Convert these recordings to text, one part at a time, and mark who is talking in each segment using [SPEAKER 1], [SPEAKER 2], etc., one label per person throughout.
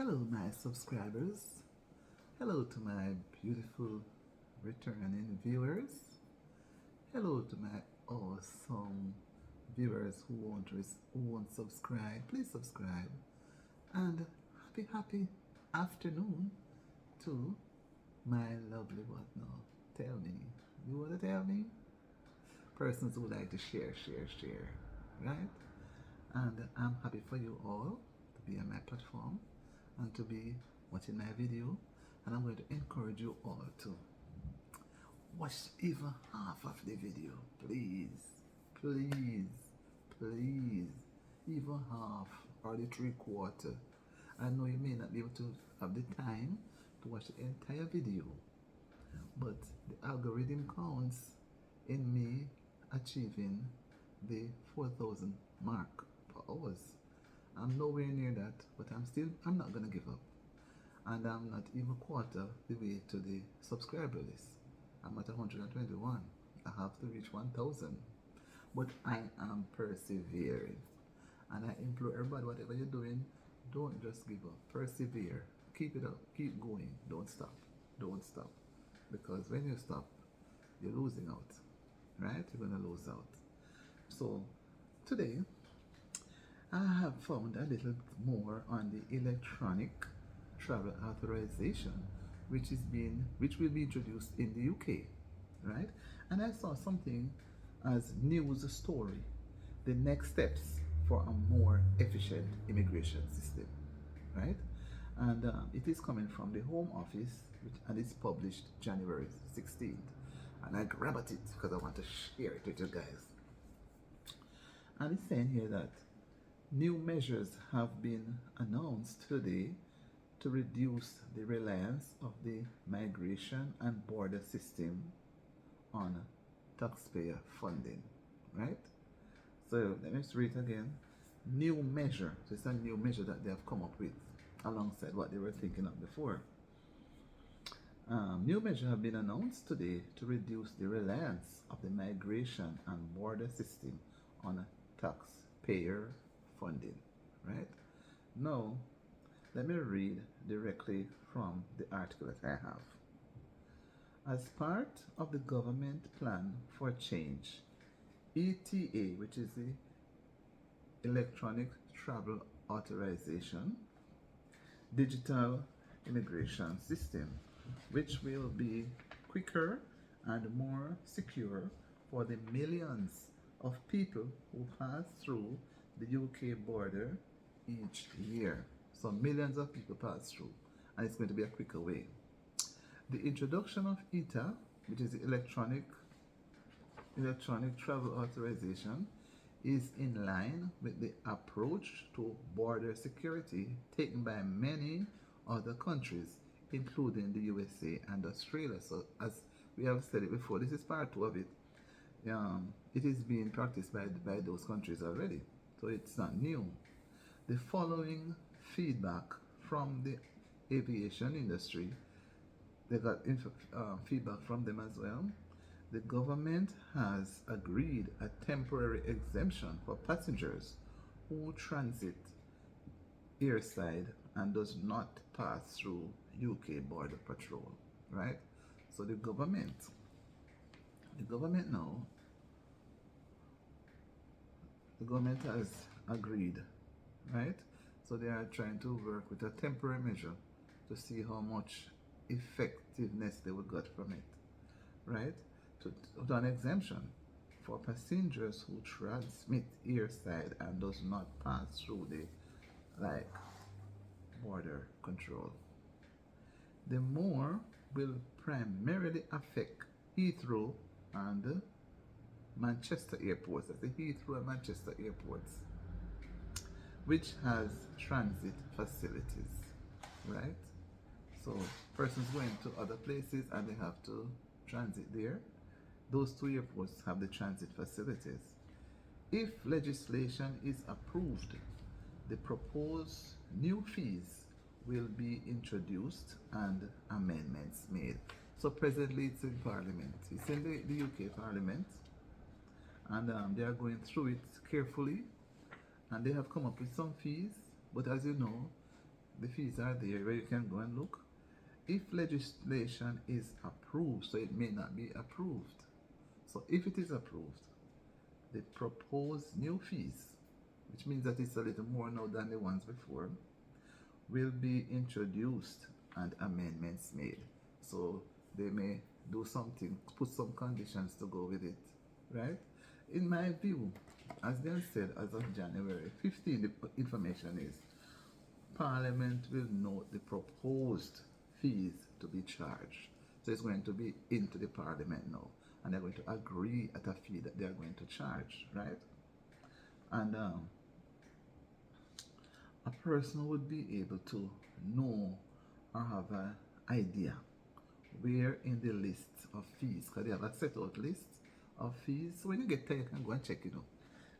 [SPEAKER 1] Hello, my subscribers. Hello to my beautiful returning viewers. Hello to my awesome viewers who won't subscribe. Please subscribe. And happy afternoon to my lovely what now? Tell me. You want to tell me? Persons who like to share, right? And I'm happy for you all to be on my platform and to be watching my video. And I'm going to encourage you all to watch even half of the video. Please, please. Even half or the 3/4. I know you may not be able to have the time to watch the entire video, but the algorithm counts in me achieving the 4,000 mark per hours. I'm nowhere near that, but I'm not gonna give up. And I'm not even quarter the way to the subscriber list. I'm at 121. I have to reach 1,000. But I am persevering. And I implore everybody, whatever you're doing, don't just give up. Persevere. Keep it up. Keep going. Don't stop. Don't stop. Because when you stop, you're losing out. Right? You're going to lose out. So, today, I have found a little more on the electronic travel authorization, which will be introduced in the UK, right? And I saw something as news story, the next steps for a more efficient immigration system, right? And it is coming from the Home Office, and it's published January 16th. And I grabbed at it because I want to share it with you guys. And it's saying here that new measures have been announced today to reduce the reliance of the migration and border system on taxpayer funding, right? So let me just read it again. New measure. So it's a new measure that they have come up with alongside what they were thinking of before. New measures have been announced today to reduce the reliance of the migration and border system on taxpayer funding, right? Now, let me read directly from the article that I have. As part of the government plan for change, ETA, which is the Electronic Travel Authorization, digital immigration system, which will be quicker and more secure for the millions of people who pass through the UK border each year. So millions of people pass through, and it's going to be a quicker way. The introduction of ETA, which is the Electronic Travel Authorization, is in line with the approach to border security taken by many other countries, including the USA and Australia. So, as we have said it before, this is part two of it. It is being practiced by those countries already, so it's not new. The following feedback from the aviation industry, they got feedback from them as well. The government has agreed a temporary exemption for passengers who transit airside and does not pass through UK border patrol, right? So the government now, the government has agreed, right? So they are trying to work with a temporary measure to see how much effectiveness they will get from it, right? To an exemption for passengers who transmit airside and does not pass through the border control. The more will primarily affect Heathrow and Manchester airports. That's the Heathrow and Manchester airports, which has transit facilities, right? So persons going to other places and they have to transit there. Those two airports have the transit facilities. If legislation is approved, the proposed new fees will be introduced and amendments made. So presently it's in Parliament. It's in the UK Parliament, and they are going through it carefully, and they have come up with some fees. But as you know, The fees are there where you can go and look. If legislation is approved, so it may not be approved. So if it is approved, the proposed new fees, which means that it's a little more now than the ones before, will be introduced and amendments made. So they may do something, put some conditions to go with it, right? In my view, as they said, as of January 15, the information is Parliament will note the proposed fees to be charged. So it's going to be into the Parliament now, and they're going to agree at a fee that they are going to charge, right? And a person would be able to know or have an idea where in the list of fees, because they have a set out list of fees. So when you get there, you can go and check it out.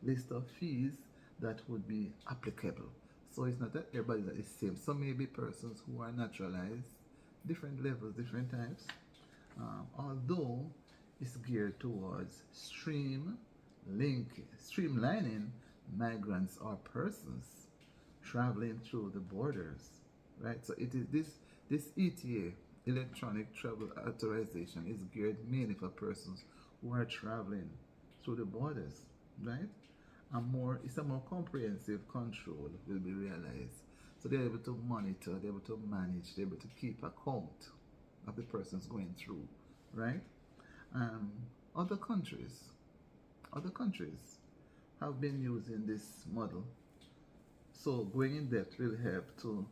[SPEAKER 1] List of fees that would be applicable. So it's not that everybody is the same. Some may be persons who are naturalized, different levels, different types. Although it's geared towards streamlining migrants or persons traveling through the borders, right? So it is this ETA, electronic travel authorization, is geared mainly for persons who are traveling through the borders, right? It's a more comprehensive control will be realized. So they're able to monitor, they're able to manage, they're able to keep account of the persons going through, right? Um, other countries, other countries have been using this model. So going in depth will help to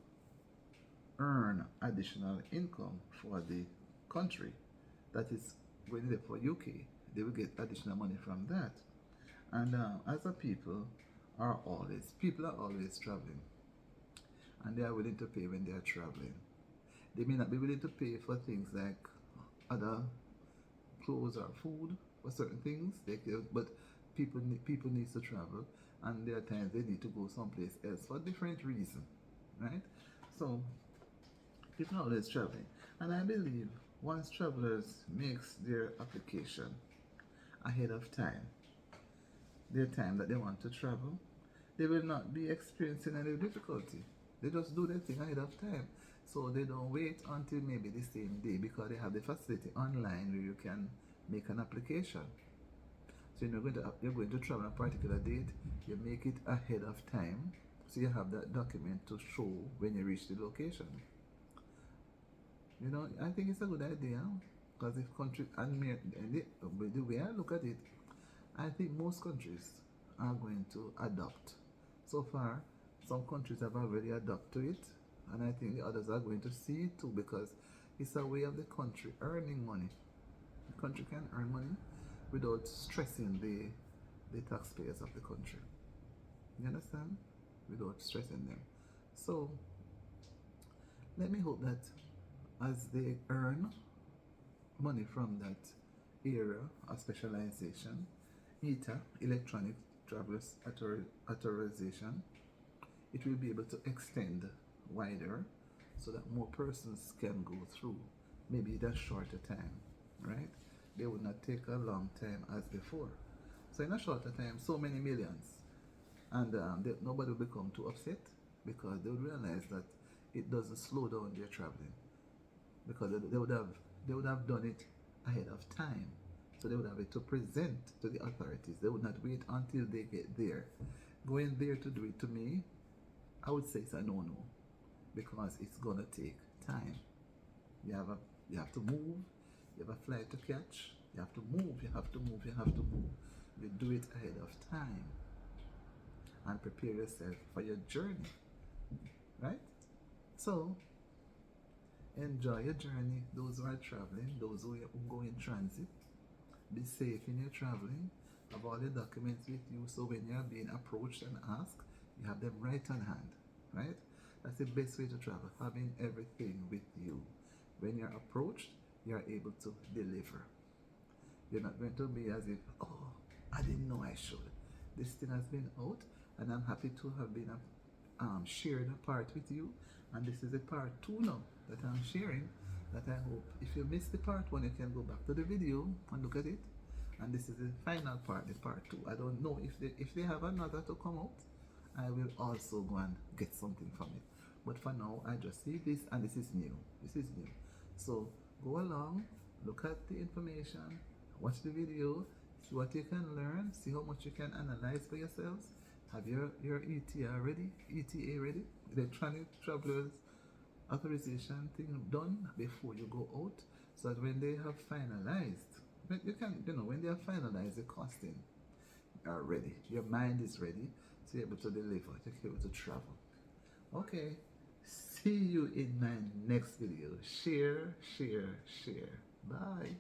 [SPEAKER 1] earn additional income for the country. That is going there for UK. They will get additional money from that. And as a people are always traveling, and they are willing to pay when they are traveling. They may not be willing to pay for things like other clothes or food for certain things. But people need to travel, and there are times they need to go someplace else for different reasons, right? So people are always traveling, and I believe once travelers makes their application ahead of time, their time that they want to travel, they will not be experiencing any difficulty. They just do their thing ahead of time. So they don't wait until maybe the same day, because they have the facility online where you can make an application. So you're going to travel on a particular date, you make it ahead of time, so you have that document to show when you reach the location. I think it's a good idea, because if country and the way I look at it, I think most countries are going to adopt. So far, some countries have already adopted to it, and I think the others are going to see it too, because it's a way of the country earning money. The country can earn money without stressing the taxpayers of the country. You understand? Without stressing them. So let me hope that as they earn money from that area of specialization, ETA, Electronic Travelers Authorization, it will be able to extend wider so that more persons can go through, maybe in a shorter time, right? They would not take a long time as before. So in a shorter time, so many millions, and nobody will become too upset, because they would realize that it doesn't slow down their traveling, because they would have done it ahead of time. So they would have it to present to the authorities. They would not wait until they get there. Going there to do it, to me, I would say it's a no-no, because it's gonna take time. You have to move. You have a flight to catch. You have to move. You have to move. You have to move. You do it ahead of time and prepare yourself for your journey, right? So enjoy your journey. Those who are traveling, those who go in transit, be safe in your traveling. Have all your documents with you, so when you're being approached and asked, you have them right on hand, right? That's the best way to travel, having everything with you. When you're approached, you're able to deliver. You're not going to be as if, oh, I didn't know I should. This thing has been out, and I'm happy to have been shared a part with you. And this is a part 2 now that I'm sharing, that I hope if you missed the part 1, you can go back to the video and look at it. And this is the final part, the part 2. I don't know if they have another to come out. I will also go and get something from it. But for now, I just see this, and this is new. This is new. So go along, look at the information, watch the video, see what you can learn, see how much you can analyze for yourselves. Have your ETA ready? ETA ready? Electronic Travelers Authorization thing done before you go out, so that when they have finalized, when you can, when they have finalized the costing, you are ready. Your mind is ready to be able to deliver, to be able to travel. Okay. See you in my next video. Share, share, share. Bye.